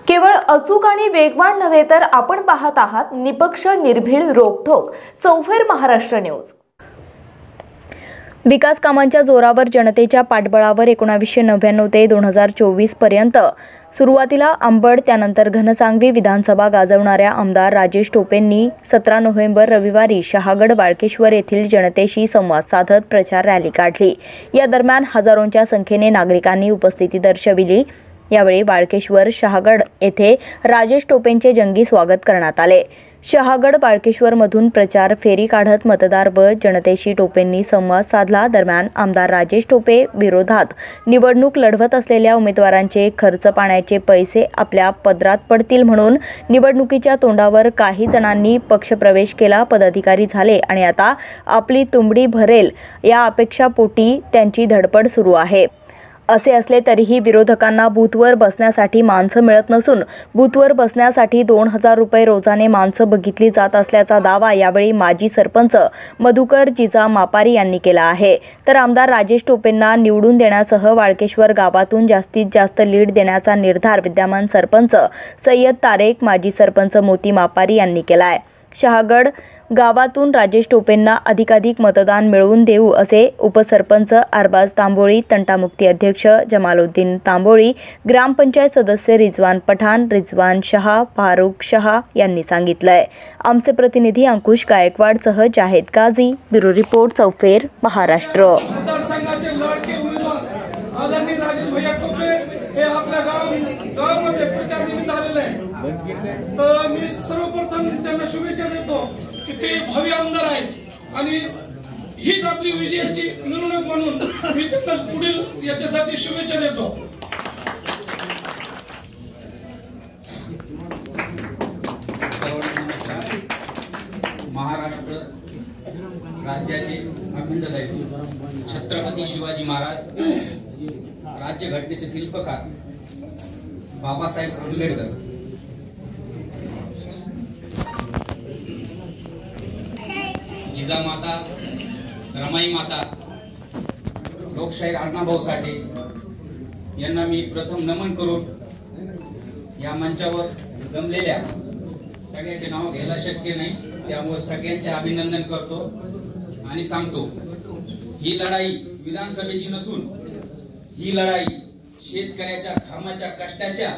केवळ अचूक आणि वेगवान नव्हे तर आपण पाहत आहात निपक्ष निर्भीड रोखोक चौफेर महाराष्ट्र न्यूज। विकास कामांच्या जोरावर जनतेच्या पाठबळावर 1999 ते 2024 पर्यंत सुरुवातीला अंबड त्यानंतर घनसांगवी विधानसभा गाजवणाऱ्या आमदार राजेश टोपेंनी 17 नोव्हेंबर रविवारी शहागड वाळकेश्वर येथील जनतेशी संवाद साधत प्रचार रॅली काढली। या दरम्यान हजारोंच्या संख्येने नागरिकांनी उपस्थिती दर्शविली। यावेळी वाळकेश्वर शहागड येथे राजेश टोपेंचे जंगी स्वागत करण्यात आले। शहागड वाळकेश्वर मधून प्रचार फेरी काढत मतदार व जनतेशी टोपेंनी संवाद साधला। दरम्यान आमदार राजेश टोपे विरोधात निवडणूक लढवत असलेल्या उमेदवारांचे खर्च पाण्याचे पैसे आपल्या पदरात पडतील म्हणून निवडणुकीच्या तोंडावर काही जणांनी पक्षप्रवेश केला, पदाधिकारी झाले आणि आता आपली तुंबडी भरेल या अपेक्षापोटी त्यांची धडपड सुरू आहे। असे असले तरीही विरोधकांना बूथवर बसण्यासाठी माणसं मिळत नसून बूथवर बसण्यासाठी 2000 रुपये रोजाने माणसं बघितली जात असल्याचा दावा यावेळी माजी सरपंच मधुकर जिजा मापारी यांनी केला आहे। तर आमदार राजेश टोपेंना निवडून देण्यासह वाळकेश्वर गावातून जास्तीत जास्त लीड देण्याचा निर्धार विद्यमान सरपंच सय्यद तारेक, माजी सरपंच मोती मापारी यांनी केला आहे। शहागड गावातून राजेश टोपेंना अधिकाधिक मतदान मिळवून देऊ असे उपसरपंच अरबाज तांबोळी, तंटामुक्ती अध्यक्ष जमालुद्दीन तांबोळी, ग्रामपंचायत सदस्य रिजवान पठाण, रिजवान शहा, फारुख शहा यांनी सांगितलंय। आमचे प्रतिनिधी अंकुश गायकवाडसह जाहेद काझी, ब्युरो रिपोर्ट चौफेर महाराष्ट्र। मी सर्वप्रथम त्यांना शुभेच्छा देतो की ते भव्य आमदार आहेत आणि हीच आपली विजयाची मिरवणूक म्हणून मी त्यांना पुढील याच्यासाठी शुभेच्छा देतो। महाराष्ट्र राज्याचे अखंड दैवत छत्रपती शिवाजी महाराज, राज्यघटनेचे शिल्पकार बाबासाहेब आंबेडकर, जिजामाता, रमाई माता, लोकशाहीर अण्णाभाऊ साठे यांना मी प्रथम नमन करून या मंचावर जमलेल्या सगळ्यांचे नाव घ्यायला शक्य नाही, त्यामुळे सगळ्यांचे अभिनंदन करतो आणि सांगतो ही लढाई विधानसभेची नसून ही लढाई शेतकऱ्याच्या घामाच्या कष्टाच्या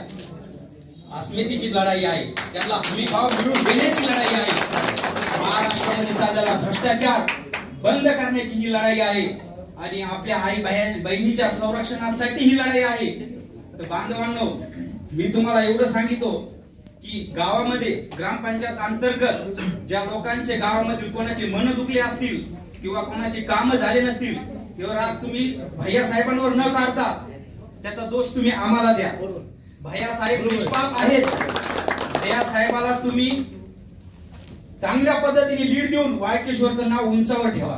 अस्मितेची लढाई आहे। त्याला हमीभाव मिळवून देण्याची लढाई आहे। महाराष्ट्रामध्ये चाललेला भ्रष्टाचार बंद करण्याची ही लढाई आहे आणि आपल्या आई बहिणीच्या संरक्षणासाठी ही लढाई आहे। तर बांधवांनो, मी तुम्हाला एवढं सांगितो की गावामध्ये ग्रामपंचायत अंतर्गत ज्या लोकांचे गावामधील कोणाचे मन दुखले असतील किंवा कोणाचे काम झाले नसतील तेव्हा तुम्ही भैया साहेबांवर न काढता त्याचा दोष तुम्ही आम्हाला द्या। भैया साहेब निष्पाप आहेत। भैया साहेबाला तुम्ही चांगल्या पद्धतीने लीड देऊन वाळकेश्वरचं नाव उंचावर ठेवा।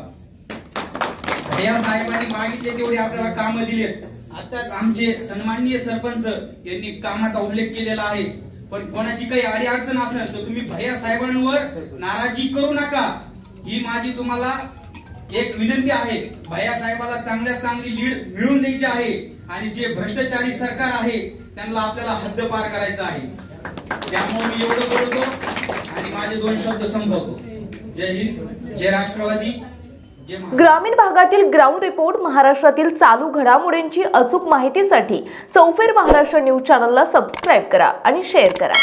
भैया साहेबांनी मागितले तेवढे आपल्याला काम दिलेत। आताच आमचे सन्माननीय सरपंच यांनी कामाचा उल्लेख केलेला आहे, पण कोणाची काही अडी अडचण असेल तर तुम्ही भैया साहेबांवर नाराजी करू नका, ही माझी तुम्हाला एक विनंती आहे। भैया साहेबाला चांगली लीड मिळवून द्यायची आहे आणि जे भ्रष्टाचारी सरकार आहे त्यांना आपल्याला हद्दपार करायचं आहे। त्यामुळे मी एवढं बोलतो आणि माझे 2 शब्द संपवतो। जय हिंद, जय राष्ट्रवादी, जय महाराष्ट्र। ग्रामीण भागातील ग्राउंड रिपोर्ट महाराष्ट्रातील चालू घडामोडींची अचूक माहितीसाठी चौफेर महाराष्ट्र न्यूज चॅनलला सबस्क्राइब करा आणि शेअर करा।